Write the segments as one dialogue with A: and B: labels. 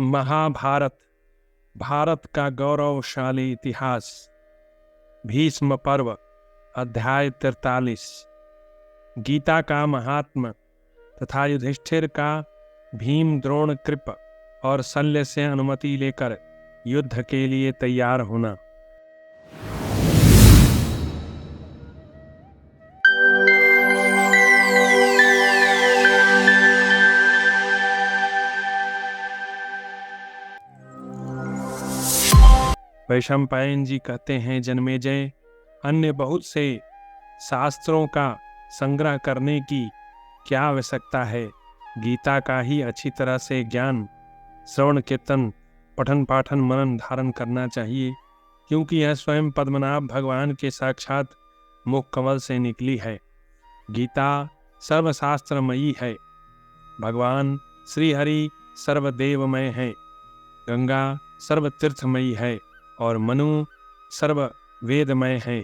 A: महाभारत, भारत का गौरवशाली इतिहास। भीष्म पर्व, अध्याय 43। गीता का महात्म तथा युधिष्ठिर का भीम, द्रोण, कृप और शल्य से अनुमति लेकर युद्ध के लिए तैयार होना। वैशंपायन जी कहते हैं, जन्मेजय, अन्य बहुत से शास्त्रों का संग्रह करने की क्या आवश्यकता है। गीता का ही अच्छी तरह से ज्ञान, श्रवण, कीर्तन, पठन पाठन, मनन धारण करना चाहिए, क्योंकि यह स्वयं पद्मनाभ भगवान के साक्षात मुख कमल से निकली है। गीता सर्वशास्त्रमयी है। भगवान श्री हरि सर्वदेवमय है। गंगा सर्वतीर्थमयी है और मनु सर्व वेदमय है।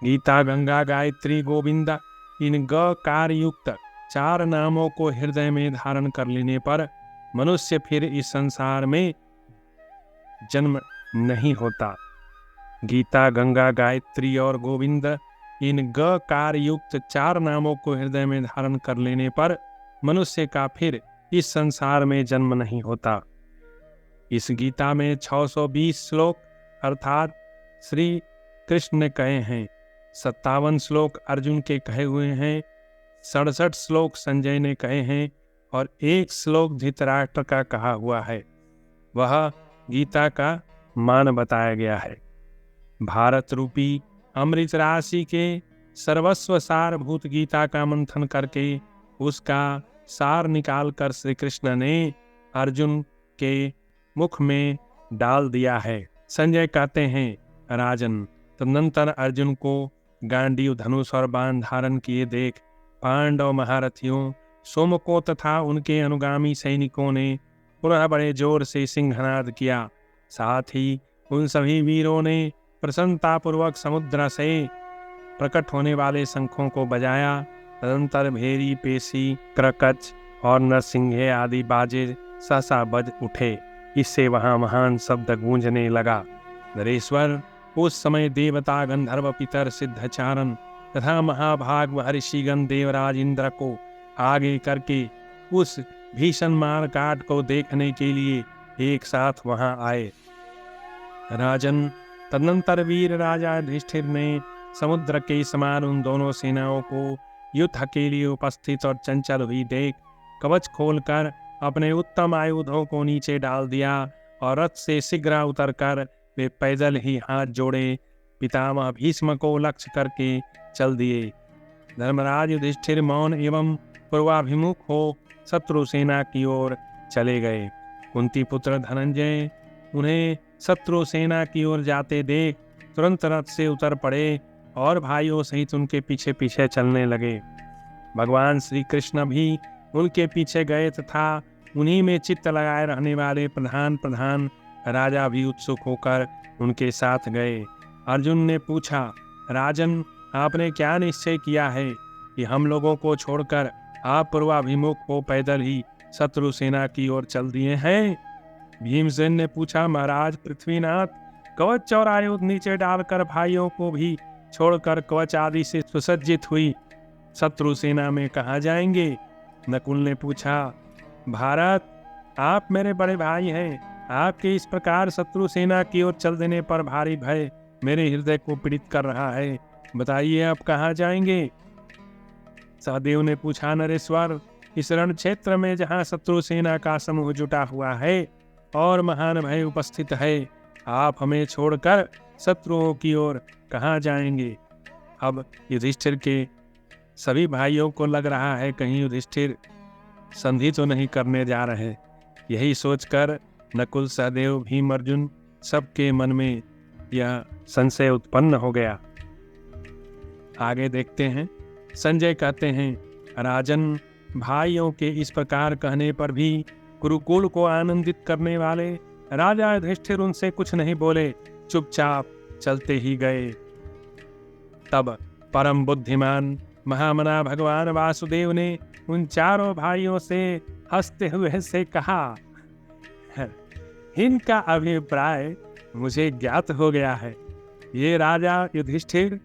A: गीता, गंगा, गायत्री, गोविंद, इन ग-कार युक्त 4 नामों को हृदय में धारण कर लेने पर मनुष्य फिर इस संसार में जन्म नहीं होता। गीता, गंगा, गायत्री और गोविंद, इन ग-कार युक्त 4 नामों को हृदय में धारण कर लेने पर मनुष्य का फिर इस संसार में जन्म नहीं होता। इस गीता में 620 श्लोक अर्थात श्री कृष्ण ने कहे हैं, 57 श्लोक अर्जुन के कहे हुए हैं, 67 श्लोक संजय ने कहे हैं और 1 श्लोक धृतराष्ट्र का कहा हुआ है। वह गीता का मान बताया गया है। भारत रूपी अमृत राशि के सर्वस्व सारभूत गीता का मंथन करके उसका सार निकालकर श्री कृष्ण ने अर्जुन के मुख में डाल दिया है। संजय कहते हैं, राजन, तदनंतर अर्जुन को गांडीव, धनुष और बाण धारण किए देख पांडव महारथियों, सोमको तथा उनके अनुगामी सैनिकों ने पुनः बड़े जोर से सिंहनाद किया। साथ ही उन सभी वीरों ने प्रसन्नतापूर्वक समुद्र से प्रकट होने वाले शंखों को बजाया। तदनंतर भेरी, पेशी, क्रकच और नरसिंहे आदि बाजे सहसा बज उठे। इससे वहां महान शब्द गूंजने लगा। नरेश्वर, उस समय देवता, गंधर्व, पितर, सिद्धचारण तथा महाभाग महर्षिगण देवराज इंद्र को आगे करके उस भीषण मारकाट को देखने के लिए एक साथ वहां आए। राजन, तदनंतर वीर राजा युधिष्ठिर ने समुद्र के समान उन दोनों सेनाओं को युद्ध के लिए उपस्थित और चंचल हुई देख कवच खोलकर अपने उत्तम आयुधों को नीचे डाल दिया और रथ से शीघ्र उतरकर वे पैदल ही हाथ जोड़े पितामह भीष्म को लक्ष्य करके चल दिए। धर्मराज युधिष्ठिर मौन एवं पूर्वाभिमुख हो शत्रु सेना की ओर चले गए। कुंती पुत्र धनंजय उन्हें शत्रु सेना की ओर जाते देख तुरंत रथ से उतर पड़े और भाइयों सहित उनके पीछे पीछे चलने लगे। भगवान श्री कृष्ण भी उनके पीछे गए तथा उन्हीं में चित्त लगाए रहने वाले प्रधान राजा भी उत्सुक होकर उनके साथ गए। अर्जुन ने पूछा, राजन, आपने क्या निश्चय किया है कि हम लोगों को छोड़कर आप पूर्वाभिमुख हो पैदल ही शत्रु सेना की ओर चल दिए हैं? भीमसेन ने पूछा, महाराज पृथ्वीनाथ, कवच और आयुध नीचे डालकर भाइयों को भी छोड़कर कवच आदि से सुसज्जित हुई शत्रु सेना में कहाँ जाएंगे? नकुल ने पूछा, भारत, आप मेरे बड़े भाई हैं, आपके इस प्रकार शत्रु सेना की ओर चल देने पर भारी भय मेरे हृदय को पीड़ित कर रहा है। बताइए, आप कहाँ जाएंगे? सहदेव ने पूछा, नरेश्वर, इस रण क्षेत्र में जहाँ शत्रु सेना का समूह जुटा हुआ है और महान भय उपस्थित है, आप हमें छोड़कर शत्रुओं की ओर कहाँ जाएंगे? अब युधिष्ठिर के सभी भाइयों को लग रहा है कहीं युधिष्ठिर संधि तो नहीं करने जा रहे। यही सोचकर नकुल, सहदेव, भीम, अर्जुन सबके मन में यह संशय उत्पन्न हो गया। आगे देखते हैं। संजय कहते हैं, राजन, भाइयों के इस प्रकार कहने पर भी कुरुकुल को आनंदित करने वाले राजा युधिष्ठिर उनसे कुछ नहीं बोले, चुपचाप चलते ही गए। तब परम बुद्धिमान महामना भगवान वासुदेव ने उन चारों भाइयों से हंसते हुए से कहा, इनका अभिप्राय मुझे ज्ञात हो गया है। ये राजा युधिष्ठिर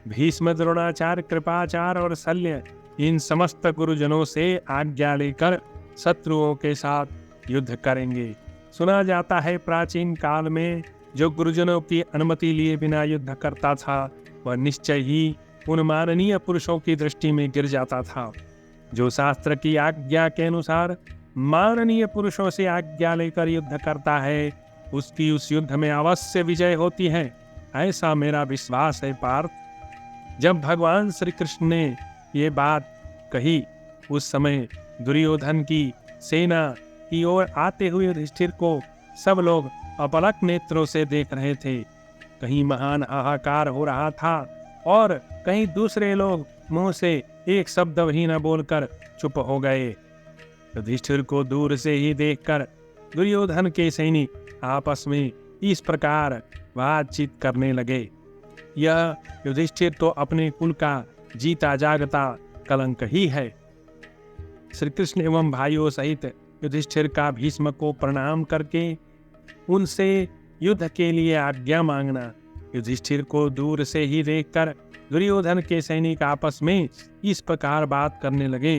A: भीष्म, द्रोणाचार्य, कृपाचार्य और शल्य इन समस्त गुरुजनों से आज्ञा लेकर शत्रुओं के साथ युद्ध करेंगे। सुना जाता है प्राचीन काल में जो गुरुजनों की अनुमति लिए बिना युद्ध करता था वह निश्चय ही उन माननीय पुरुषों की दृष्टि में गिर जाता था। जो शास्त्र की आज्ञा के अनुसार माननीय पुरुषों से आज्ञा लेकर युद्ध करता है उसकी उस युद्ध में अवश्य विजय होती है, ऐसा मेरा विश्वास है पार्थ। जब भगवान श्री कृष्ण ने ये बात कही उस समय दुर्योधन की सेना की ओर आते हुए युधिष्ठिर को सब लोग अपलक नेत्रों से देख रहे थे। कहीं महान हाहाकार हो रहा था और कहीं दूसरे लोग मुंह से एक शब्द भी न बोलकर चुप हो गए। युधिष्ठिर को दूर से ही देखकर दुर्योधन के सैनिक आपस में इस प्रकार बातचीत करने लगे, यह युधिष्ठिर तो अपने कुल का जीता जागता कलंक ही है। श्री कृष्ण एवं भाइयों सहित युधिष्ठिर का भीष्म को प्रणाम करके उनसे युद्ध के लिए आज्ञा मांगना। युधिष्ठिर को दूर से ही देखकर दुर्योधन के सैनिक आपस में इस प्रकार बात करने लगे,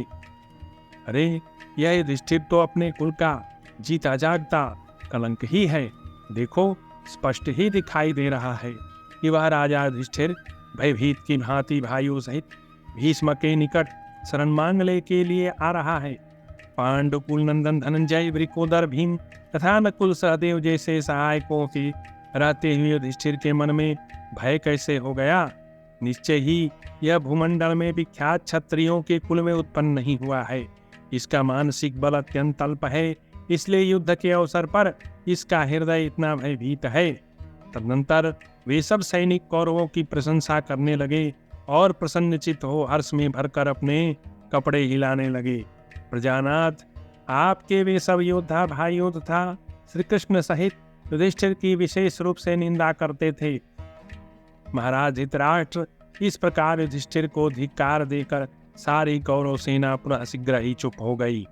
A: अरे यह युधिष्ठिर तो अपने कुल का जीता जागता कलंक ही है। देखो स्पष्ट ही दिखाई दे रहा है कि वह राजा युधिष्ठिर भयभीत की भांति भाइयों सहित भीष्म के निकट शरण मांगने के लिए आ रहा है। पांडुकुल नंदन धनंजय, वृकोदर, भीम तथा नकुल, सहदेव जैसे सहायकों के रहते हुए युधिष्ठिर के मन में भय कैसे हो गया। निश्चय ही यह भूमंडल में विख्यात क्षत्रियों के कुल में उत्पन्न नहीं हुआ है। इसका मानसिक बल अत्यंत अल्प है, इसलिए युद्ध के अवसर पर इसका हृदय इतना भयभीत है। तदनंतर वे सब सैनिक कौरवों की प्रशंसा करने लगे और प्रसन्नचित्त हो हर्ष में भरकर अपने कपड़े हिलाने लगे। प्रजानाथ, आपके वे सब योद्धा भाइयों तथा श्री कृष्ण सहित युधिष्ठिर की विशेष रूप से निंदा करते थे। महाराज धृतराष्ट्र इस प्रकार युधिष्ठिर को धिक्कार देकर सारी कौरव सेना पुनः शीघ्र ही चुप हो गई।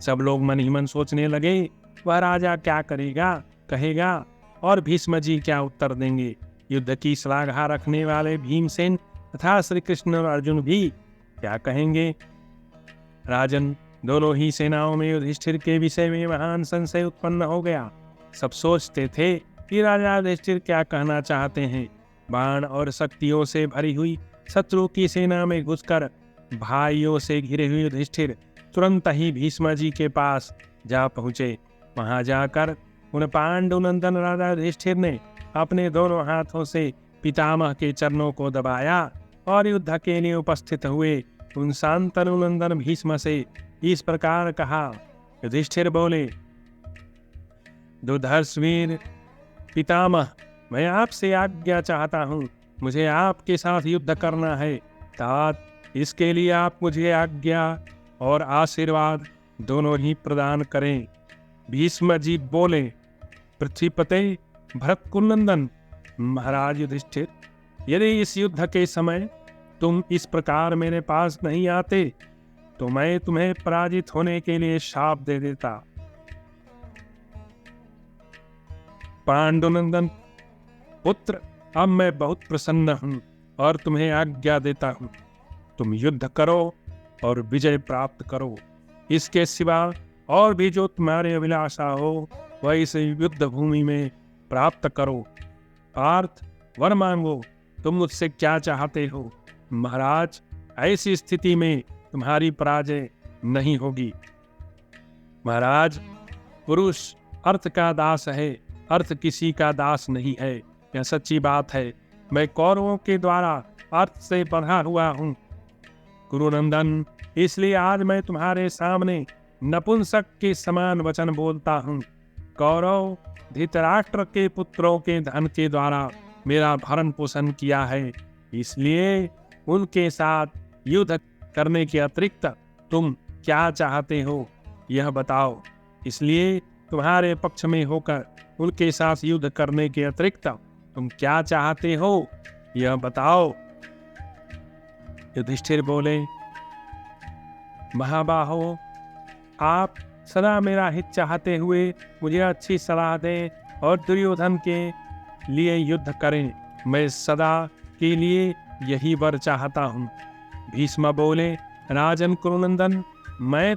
A: सब लोग मन ही मन सोचने लगे वह राजा क्या करेगा, कहेगा और भीष्म जी क्या उत्तर देंगे। युद्ध की श्लाघा रखने वाले भीमसेन तथा श्री कृष्ण और अर्जुन भी क्या कहेंगे। राजन, दोनों ही सेनाओं में युधिष्ठिर के विषय में महान संशय उत्पन्न हो गया। सब सोचते थे कि राजा युधिष्ठिर क्या कहना चाहते हैं। बाण और शक्तियों से भरी हुई शत्रु की सेना में घुसकर भाइयों से घिरे हुए युधिष्ठिर तुरंत ही भीष्म जी के पास जा पहुंचे। वहां जाकर उन पांडुनंदन राजा युधिष्ठिर ने अपने दोनों हाथों से पितामह के चरणों को दबाया और युद्ध के लिए उपस्थित हुए उन शांतनुनंदन भीष्म से इस प्रकार कहा। युधिष्ठिर बोले, दुर्धर्षवीर पितामह, मैं आपसे आज्ञा चाहता हूँ, मुझे आपके साथ युद्ध करना है। तात इसके लिए आप मुझे आज्ञा और आशीर्वाद दोनों ही प्रदान करें। भीष्म जी बोले, पृथ्वीपते भरत कुलनंदन, महाराज युधिष्ठिर, यदि इस युद्ध के समय तुम इस प्रकार मेरे पास नहीं आते तो मैं तुम्हें पराजित होने के लिए शाप दे देता। पांडुनंदन पुत्र, अब मैं बहुत प्रसन्न हूं और तुम्हें आज्ञा देता हूं, तुम युद्ध करो और विजय प्राप्त करो। इसके सिवा और भी जो तुम्हारे अभिलाषा हो वह इस युद्ध भूमि में प्राप्त करो। पार्थ, वर मांगो, तुम मुझसे क्या चाहते हो। महाराज, ऐसी स्थिति में तुम्हारी पराजय नहीं होगी। महाराज, पुरुष अर्थ का दास है, अर्थ किसी का दास नहीं है, यह सच्ची बात है। मैं कौरवों के द्वारा अर्थ से बंधा हुआ हूँ। गुरुनंदन, इसलिए आज मैं तुम्हारे सामने नपुंसक के समान वचन बोलता हूँ। कौरव धृतराष्ट्र के पुत्रों के धन के द्वारा मेरा भरण पोषण किया है, इसलिए उनके साथ युद्ध करने के अतिरिक्त तुम क्या चाहते हो यह बताओ। इसलिए तुम्हारे पक्ष में होकर उनके साथ युद्ध करने के अतिरिक्त तुम क्या चाहते हो यह बताओ। युधिष्ठिर बोले, महाबाहो, आप सदा मेरा हित चाहते हुए मुझे अच्छी सलाह दें और दुर्योधन के लिए युद्ध करें। मैं सदा के लिए यही वर चाहता हूँ। भीष्म बोले, राजन कुरुनंदन, मैं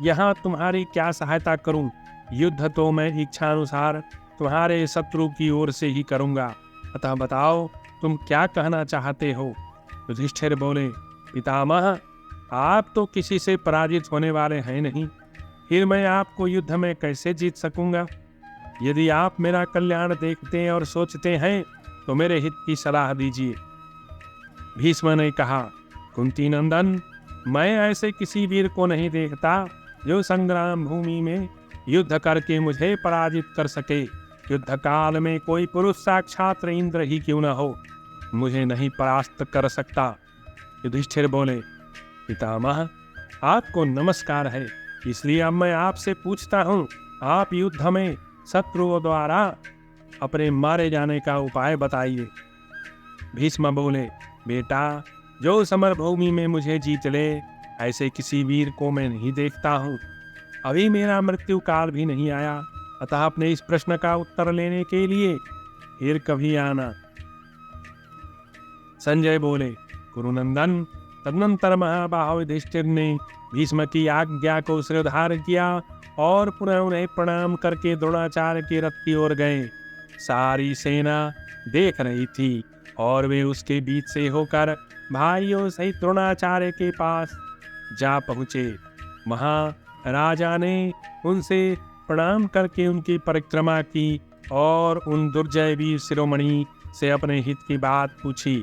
A: यहाँ तुम्हारी क्या सहायता करूं? युद्ध तो मैं इच्छानुसार तुम्हारे शत्रु की ओर से ही करूंगा। अतः बताओ, तुम क्या कहना चाहते हो? युधिष्ठिर बोले, पितामह, आप तो किसी से पराजित होने वाले हैं नहीं, फिर मैं आपको युद्ध में कैसे जीत सकूंगा? यदि आप मेरा कल्याण देखते और सोचते हैं तो मेरे हित की सलाह दीजिए। भीष्म ने कहा, कुंती नंदन, मैं ऐसे किसी वीर को नहीं देखता जो संग्राम भूमि में युद्ध करके मुझे पराजित कर सके। युद्ध काल में कोई पुरुष साक्षात इंद्र ही क्यों न हो, मुझे नहीं परास्त कर सकता। युधिष्ठिर बोले, पितामह, आपको नमस्कार है, इसलिए अब मैं आपसे पूछता हूँ, आप युद्ध में शत्रुओं द्वारा अपने मारे जाने का उपाय बताइए। भीष्म बोले, बेटा, जो समर भूमि में मुझे जीत ले, ऐसे किसी वीर को मैं नहीं देखता हूँ। अभी मेरा मृत्यु काल भी नहीं आया, अतः अपने इस प्रश्न का उत्तर लेने के लिए फिर कभी आना। संजय बोले, कुरुनंदन, तदनंतर महाबाहो युधिष्ठिर ने भीष्म की आज्ञा को स्वीकार किया और पुनः उन्हें प्रणाम करके द्रोणाचार्य के रथ की ओर गए। सारी सेना देख रही थी और वे उसके बीच से होकर भाइयों सहित द्रोणाचार्य के पास जा पहुँचे। वहाँ राजा ने उनसे प्रणाम करके उनकी परिक्रमा की और उन दुर्जय वीर शिरोमणि से अपने हित की बात पूछी।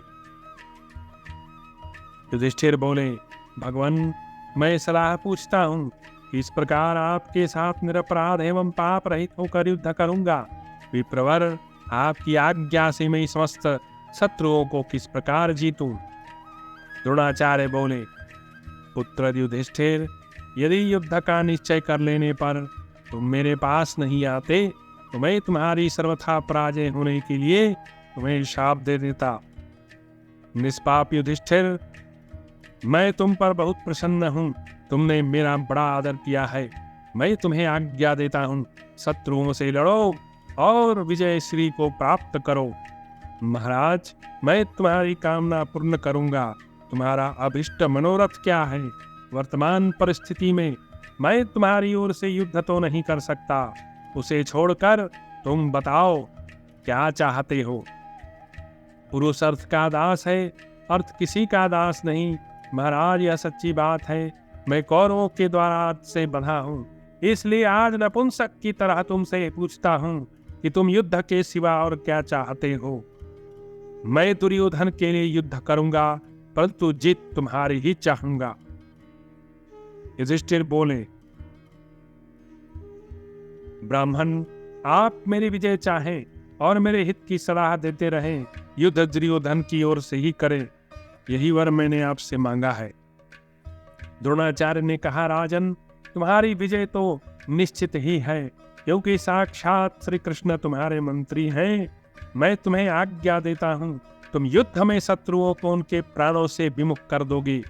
A: युधिष्ठिर बोले, भगवान, मैं सलाह पूछता हूँ, इस प्रकार आपके साथ निरपराध एवं पाप रहित होकर युद्ध करूंगा। विप्रवर, आपकी आज्ञा से मैं समस्त शत्रुओं को किस प्रकार जीतूं? द्रोणाचार्य बोले, पुत्र युधिष्ठिर, यदि युद्ध का निश्चय कर लेने पर तुम मेरे पास नहीं आते तो मैं तुम्हारी सर्वथा पराजय होने के लिए तुम्हें शाप दे देता। निष्पाप युधिष्ठिर, मैं तुम पर बहुत प्रसन्न हूँ, तुमने मेरा बड़ा आदर किया है। मैं तुम्हें आज्ञा देता हूँ, शत्रुओं से लड़ो और विजय श्री को प्राप्त करो। महाराज, मैं तुम्हारी कामना पूर्ण करूंगा। तुम्हारा अभिष्ट मनोरथ क्या है? वर्तमान परिस्थिति में मैं तुम्हारी ओर से युद्ध तो नहीं कर सकता, उसे छोड़कर तुम बताओ क्या चाहते हो? पुरुष अर्थ का दास है, अर्थ किसी का दास नहीं। महाराज, यह सच्ची बात है। मैं कौरवों के द्वारा अर्थ से बंधा हूँ, इसलिए आज नपुंसक की तरह तुमसे पूछता हूँ कि तुम युद्ध के सिवा और क्या चाहते हो? मैं दुर्योधन के लिए युद्ध करूंगा, परंतु जीत तुम्हारी ही चाहूंगा। युधिष्ठिर बोले, ब्राह्मण, आप मेरी विजय चाहें और मेरे हित की सलाह देते रहें, युद्ध दुर्योधन की ओर से ही करें, यही वर मैंने आपसे मांगा है। द्रोणाचार्य ने कहा, राजन, तुम्हारी विजय तो निश्चित ही है, क्योंकि साक्षात श्री कृष्ण तुम्हारे मंत्री हैं। मैं तुम्हें आज्ञा देता हूँ, तुम युद्ध में शत्रुओं को उनके प्राणों से विमुख कर दोगे।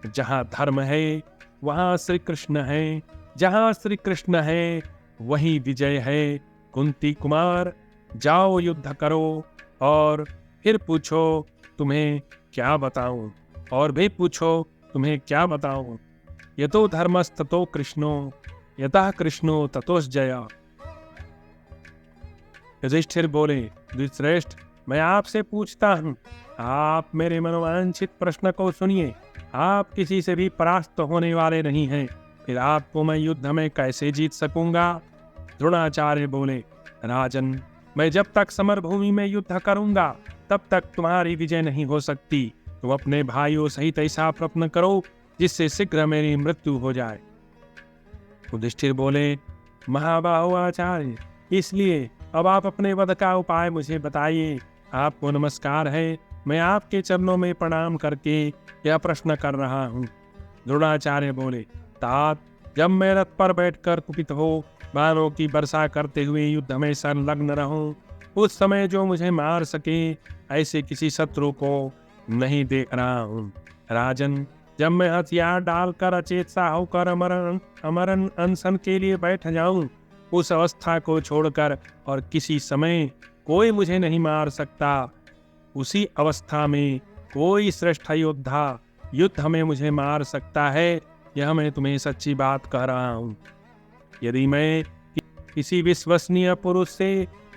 A: जहाँ धर्म है वहाँ श्री कृष्ण है, जहाँ श्री कृष्ण है वहीं विजय है। कुंती कुमार, जाओ युद्ध करो और फिर पूछो तुम्हें क्या बताऊं, और भी पूछो तुम्हें क्या बताऊं। यतो धर्मस्ततो कृष्णो, यतः कृष्णो ततोश्जया। युधिष्ठिर बोले, द्विश्रेष्ठ, मैं आपसे पूछता हूँ, आप मेरे मनोवांछित प्रश्न को सुनिए। आप किसी से भी परास्त होने वाले नहीं हैं, फिर आपको मैं युद्ध में कैसे जीत सकूंगा? द्रोणाचार्य बोले, राजन, मैं जब तक समर भूमि में युद्ध करूंगा तब तक तुम्हारी विजय नहीं हो सकती। तुम अपने भाइयों सहित ऐसा प्रयत्न करो जिससे शीघ्र मेरी मृत्यु हो जाए। युधिष्ठिर बोले, महाबाहो आचार्य, इसलिए अब आप अपने वध का उपाय मुझे बताइए। आपको नमस्कार है, मैं आपके चरणों में प्रणाम करके यह प्रश्न कर रहा हूँ। द्रोणाचार्य बोले, तात, जब मैं रथ पर बैठकर कुपित हो बाणों की वर्षा करते हुए युद्ध में संलग्न रहूं, उस समय जो मुझे मार सके ऐसे किसी शत्रु को नहीं देख रहा हूँ। राजन, जब मैं हथियार डालकर अचेत सा होकर अमरण अनशन के लिए बैठ जाऊं, उस अवस्था को छोड़कर और किसी समय कोई मुझे नहीं मार सकता। उसी अवस्था में कोई श्रेष्ठ योद्धा युद्ध में मुझे मार सकता है। यह मैं तुम्हें सच्ची बात कह रहा हूं। यदि मैं किसी विश्वसनीय पुरुष से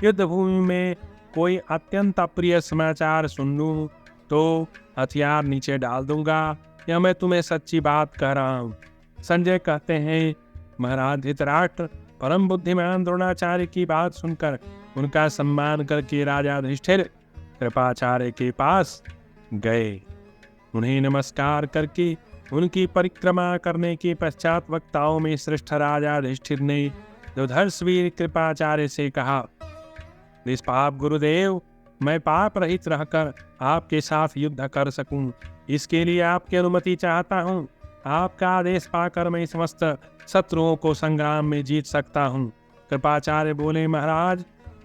A: युद्ध भूमि में कोई अत्यंत अप्रिय समाचार सुन लूं तो हथियार नीचे डाल दूंगा। यह मैं तुम्हें सच्ची बात कह रहा हूं। संजय कहते हैं, महाराज धृतराष्ट्र परम बुद्धिमान द्रोणाचार्य की बात सुनकर उनका सम्मान करके राजा युधिष्ठिर कृपाचार्य के पास गए। उन्हें नमस्कार करके उनकी परिक्रमा करने के पश्चात वक्ताओं में श्रेष्ठ राजा युधिष्ठिर ने दुर्धर्षवीर कृपाचार्य से कहा, निष्पाप गुरुदेव, मैं पाप रहित रहकर आपके साथ युद्ध कर सकूं, इसके लिए आपकी अनुमति चाहता हूं। आपका आदेश पाकर मैं समस्त शत्रुओं को संग्राम में जीत सकता हूं। कृपाचार्य बोले, महाराज,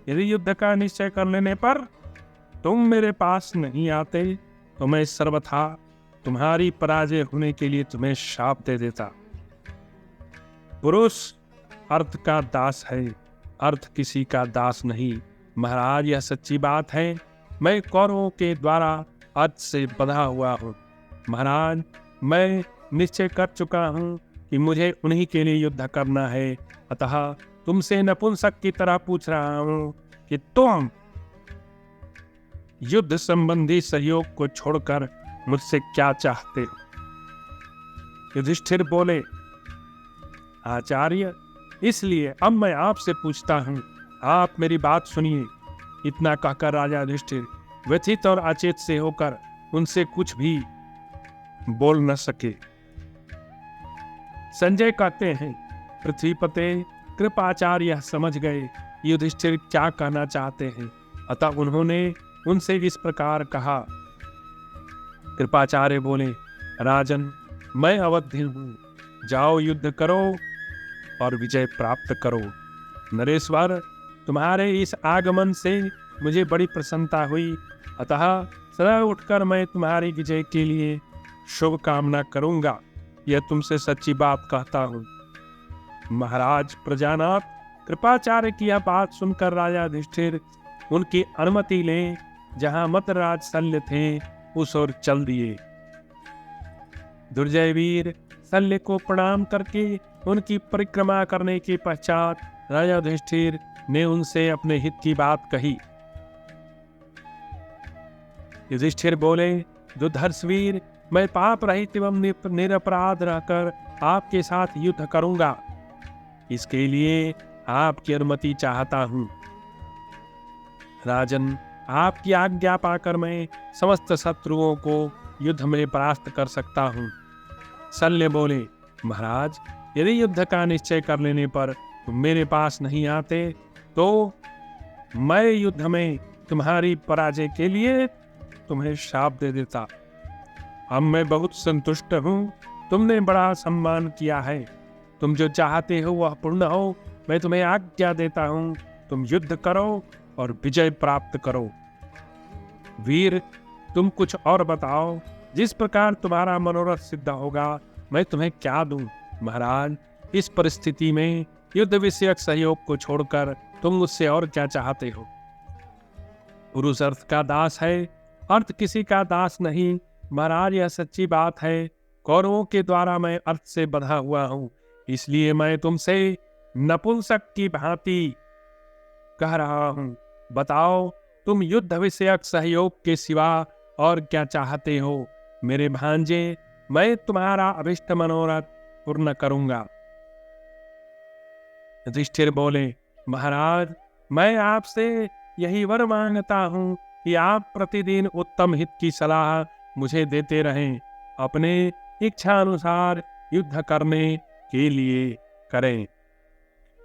A: यदि युद्ध का निश्चय कर लेने पर तुम मेरे पास नहीं आते तो मैं सर्वथा तुम्हारी पराजय होने के लिए तुम्हें शाप दे देता। पुरुष अर्थ का दास है, अर्थ किसी का दास नहीं। महाराज, यह सच्ची बात है। मैं कौरवों के द्वारा अर्थ से बंधा हुआ हूँ। महाराज, मैं निश्चय कर चुका हूँ कि मुझे उन्हीं के लिए युद्ध करना है। अतः तुमसे नपुंसक की तरह पूछ रहा हूँ कि तुम युद्ध संबंधी सहयोग को छोड़कर मुझसे क्या चाहते हो? युधिष्ठिर बोले, आचार्य, इसलिए अब मैं आपसे पूछता हूँ, आप मेरी बात सुनिए। इतना कहकर राजा युधिष्ठिर व्यथित और अचेत से होकर उनसे कुछ भी बोल न सके। संजय कहते हैं, पृथ्वीपते कृपाचार्य समझ गए युधिष्ठिर क्या कहना चाहते हैं। अतः उन्होंने उनसे इस प्रकार कहा। कृपाचार्य बोले, राजन, मैं अवधि हूं, जाओ युद्ध करो और विजय प्राप्त करो। नरेश्वर, तुम्हारे इस आगमन से मुझे बड़ी प्रसन्नता हुई। अतः सदा उठकर मैं तुम्हारी विजय के लिए शुभ कामना करूंगा। यह तुमसे सच्ची बात कहता हूं। महाराज प्रजानाथ, कृपाचार्य की यह बात सुनकर राजा युधिष्ठिर उनकी अनुमति ले जहां मतराज शल्य थे उस ओर चल दिए। दुर्जय वीर शल्य को प्रणाम करके उनकी परिक्रमा करने के पश्चात राजा युधिष्ठिर ने उनसे अपने हित की बात कही। युधिष्ठिर बोले, दुर्धर्षवीर, मैं पाप रहित एवं निरपराध रहकर आपके साथ युद्ध करूंगा। इसके लिए आपकी अनुमति चाहता हूं। राजन, आपकी आज्ञा पाकर मैं समस्त शत्रुओं को युद्ध में परास्त कर सकता हूं। शल्य बोले, महाराज, यदि युद्ध का निश्चय कर लेने पर तुम मेरे पास नहीं आते तो मैं युद्ध में तुम्हारी पराजय के लिए तुम्हें शाप दे देता। अब मैं बहुत संतुष्ट हूं। तुमने बड़ा सम्मान किया है। तुम जो चाहते हो वह पूर्ण हो। मैं तुम्हें आज्ञा देता हूं, तुम युद्ध करो और विजय प्राप्त करो। वीर, तुम कुछ और बताओ। जिस प्रकार तुम्हारा मनोरथ सिद्ध होगा मैं तुम्हें क्या दूं? महाराज, इस परिस्थिति में युद्ध विषयक सहयोग को छोड़कर तुम मुझसे और क्या चाहते हो? पुरुष अर्थ का दास है, अर्थ किसी का दास नहीं। महाराज, यह सच्ची बात है। कौरवों के द्वारा मैं अर्थ से बंधा हुआ हूं, इसलिए मैं तुमसे नपुंसक की भांति कह रहा हूं। बताओ, तुम युद्ध विषयक सहयोग के सिवा और क्या चाहते हो? मेरे भांजे, मैं तुम्हारा अभिष्ट मनोरथ पूर्ण करूंगा। युधिष्ठिर बोले, महाराज, मैं आपसे यही वर मांगता हूं कि आप प्रतिदिन उत्तम हित की सलाह मुझे देते रहें। अपने इच्छा अनुसार युद्ध करने के लिए करें।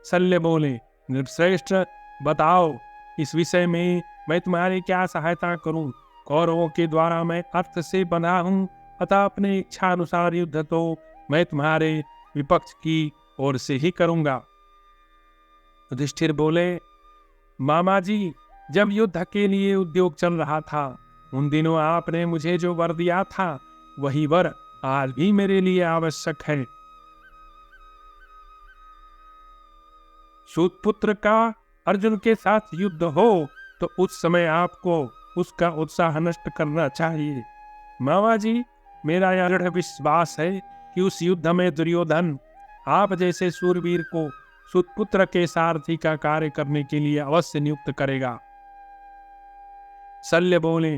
A: शल्य बोले, नृपश्रेष्ठ, बताओ, इस विषय में मैं तुम्हारी क्या सहायता करूं? कौरवों के द्वारा मैं अर्थ से बंधा हूं, अतः अपने इच्छा अनुसार युद्ध तो मैं तुम्हारे विपक्ष की ओर से ही करूंगा। युधिष्ठिर बोले, मामा जी, जब युद्ध के लिए उद्योग चल रहा था उन दिनों आपने मुझे जो वर दिया था वही वर आज भी मेरे लिए आवश्यक है। सूतपुत्र का अर्जुन के साथ युद्ध हो तो उस समय आपको उसका उत्साह नष्ट करना चाहिए। मामा जी, मेरा यह दृढ़ विश्वास है कि उस युद्ध में दुर्योधन आप जैसे सूरवीर को सूतपुत्र के सारथी का कार्य करने के लिए अवश्य नियुक्त करेगा। शल्य बोले,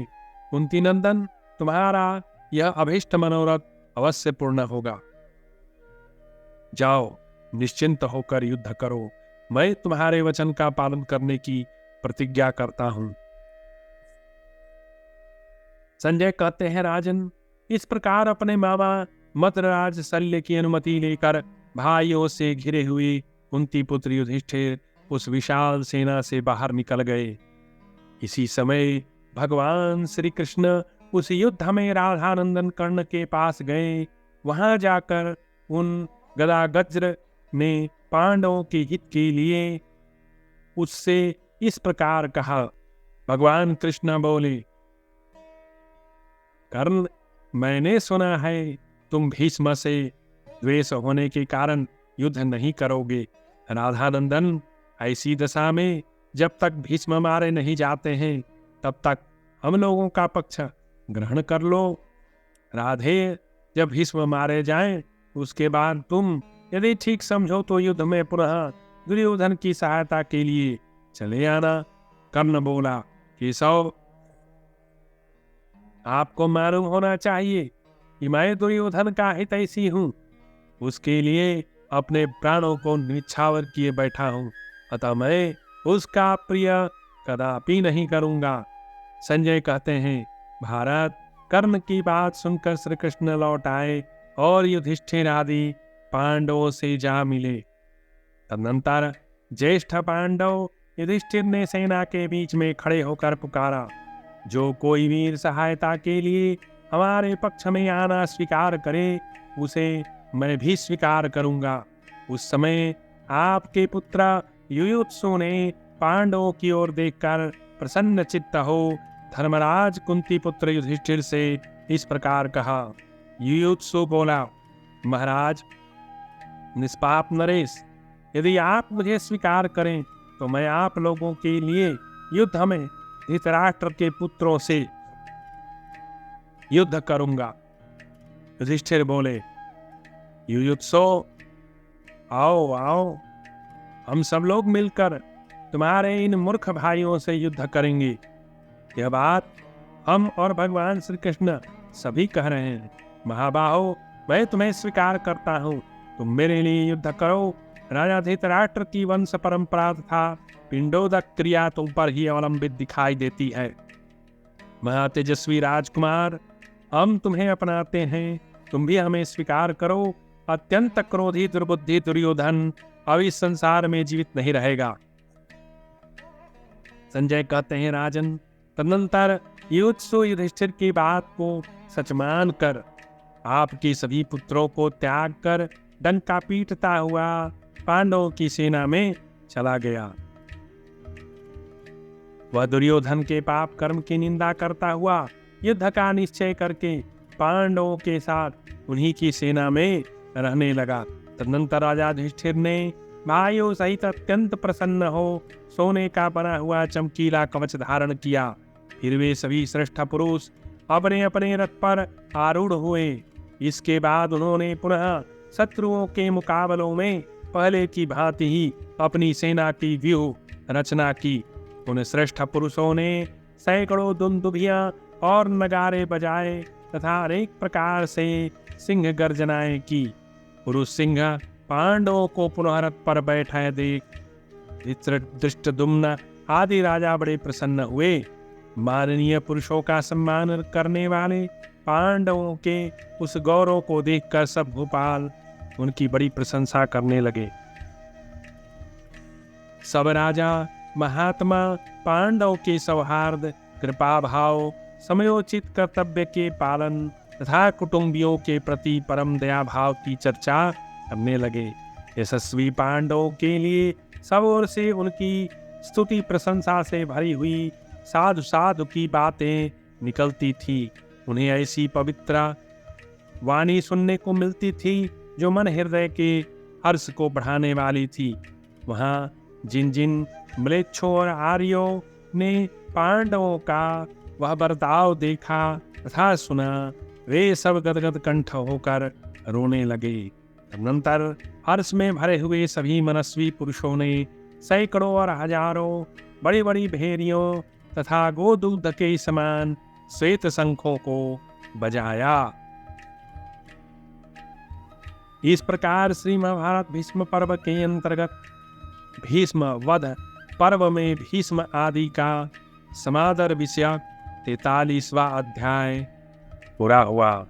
A: कुंती नंदन, तुम्हारा यह अभीष्ट मनोरथ अवश्य पूर्ण होगा। जाओ, निश्चिंत होकर युद्ध करो। मैं तुम्हारे वचन का पालन करने की प्रतिज्ञा करता हूं। संजय कहते हैं, राजन, इस प्रकार अपने मामा मद्रराज शल्य की अनुमति लेकर भाइयों से घिरे हुए कुंती पुत्र युधिष्ठिर उस विशाल सेना से बाहर निकल गए। इसी समय भगवान श्री कृष्ण उस युद्ध में राधानंदन कर्ण के पास गए। वहां जाकर उन गदागज्र ने पांडवों के हित के लिए उससे इस प्रकार कहा। भगवान कृष्ण बोले, कर्ण, मैंने सुना है तुम भीष्म से द्वेष होने के कारण युद्ध नहीं करोगे। राधानंदन, ऐसी दशा में जब तक भीष्म मारे नहीं जाते हैं तब तक हम लोगों का पक्ष ग्रहण कर लो। राधे, जब भीष्म मारे जाएं उसके बाद तुम यदि ठीक समझो तो युद्ध में पुनः दुर्योधन की सहायता के लिए चले आना। कर्ण बोला, केशव, आपको मालूम होना चाहिए कि मैं दुर्योधन का हितैषी हूं। उसके लिए अपने प्राणों को निछावर किए बैठा हूं, अतः मैं उसका प्रिय कदापि नहीं करूंगा। संजय कहते हैं, भारत, कर्ण की बात सुनकर श्री कृष्ण लौट आए और युधिष्ठिर आदि पांडवों से जा मिले। तदनंतर ज्येष्ठ पांडव युधिष्ठिर ने सेना के बीच में खड़े होकर पुकारा, जो कोई वीर सहायता के लिए हमारे पक्ष में आना स्वीकार करे उसे मैं भी स्वीकार करूंगा। उस समय आपके पुत्र युयुत्सु ने पांडवों की ओर देखकर प्रसन्न चित्त हो धर्मराज कुंती पुत्र युधिष्ठिर से इस प्रकार कहा। युयुत्सु बोला, महाराज, निष्पाप नरेश, यदि आप मुझे स्वीकार करें तो मैं आप लोगों के लिए युद्ध में धृतराष्ट्र के पुत्रों से युद्ध करूंगा। युधिष्ठिर बोले, युयुत्सु, आओ आओ, हम सब लोग मिलकर तुम्हारे इन मूर्ख भाइयों से युद्ध करेंगे। यह बात हम और भगवान श्री कृष्ण सभी कह रहे हैं। महाबाहो, मैं तुम्हें स्वीकार करता हूँ, तुम मेरे लिए युद्ध करो। राजा धृतराष्ट्र की वंश परंपरा तथा पिंडोदक क्रिया तुम पर ही अवलंबित दिखाई देती है। महातेजस्वी राजकुमार, हम तुम्हें अपनाते हैं, तुम भी हमें स्वीकार करो। अत्यंत क्रोधी दुर्बुद्धि दुर्योधन अब इस संसार में जीवित नहीं रहेगा। संजय कहते हैं, राजन, तदनंतर युयुत्सु युधिष्ठिर की बात को सच मान कर आपके सभी पुत्रों को त्याग कर डंका पीटता हुआ पांडवों की सेना में चला गया। वह दुर्योधन के पाप कर्म की निंदा करता हुआ युद्ध का निश्चय करके पांडवों के साथ उन्हीं की सेना में रहने लगा। तदनंतर राजा युधिष्ठिर ने भाइयों सहित अत्यंत प्रसन्न हो सोने का बना हुआ चमकीला कवच धारण किया। फिर वे सभी श्रेष्ठ पुरुष अपने अपने रथ पर आरूढ़ हुए। इसके बाद उन्होंने पुनः शत्रुओं के मुकाबलों में पहले की भांति ही अपनी सेना की व्यूह रचना की। उन श्रेष्ठ पुरुषों ने सैकड़ों दुंदुभियां और नगारे बजाए तथा अनेक प्रकार से सिंह गर्जनाएं की। पुरुष सिंह पांडवों को पुनः रथ पर बैठाए देख धृष्टद्युम्न आदि राजा बड़े प्रसन्न हुए। माननीय पुरुषों का सम्मान करने वाले पांडवों के उस गौरव को देखकर सब भूपाल उनकी बड़ी प्रशंसा करने लगे। सब राजा महात्मा पांडव के सौहार्द, कृपा भाव, समयोचित कर्तव्य के पालन तथा कुटुंबियों के प्रति परम दया भाव की चर्चा करने लगे। यशस्वी पांडवों के लिए सब ओर से उनकी स्तुति प्रशंसा से भरी हुई साधु साधु की बातें निकलती थी। उन्हें ऐसी पवित्र वाणी सुनने को मिलती थी जो मन हृदय के हर्ष को बढ़ाने वाली थी। वहाँ जिन जिन म्लेच्छों और आर्यों ने पांडवों का वह बर्ताव देखा तथा सुना, वे सब गदगद कंठ होकर रोने लगे। तदनंतर हर्ष में भरे हुए सभी मनस्वी पुरुषों ने सैकड़ों और हजारों बड़ी बड़ी भेरियों तथा गोदूध के समान श्वेत शंखों को बजाया। इस प्रकार श्री महाभारत भीष्म पर्व के अंतर्गत भीष्म वध पर्व में भीष्म आदि का समादर विषयक 43वां अध्याय पूरा हुआ।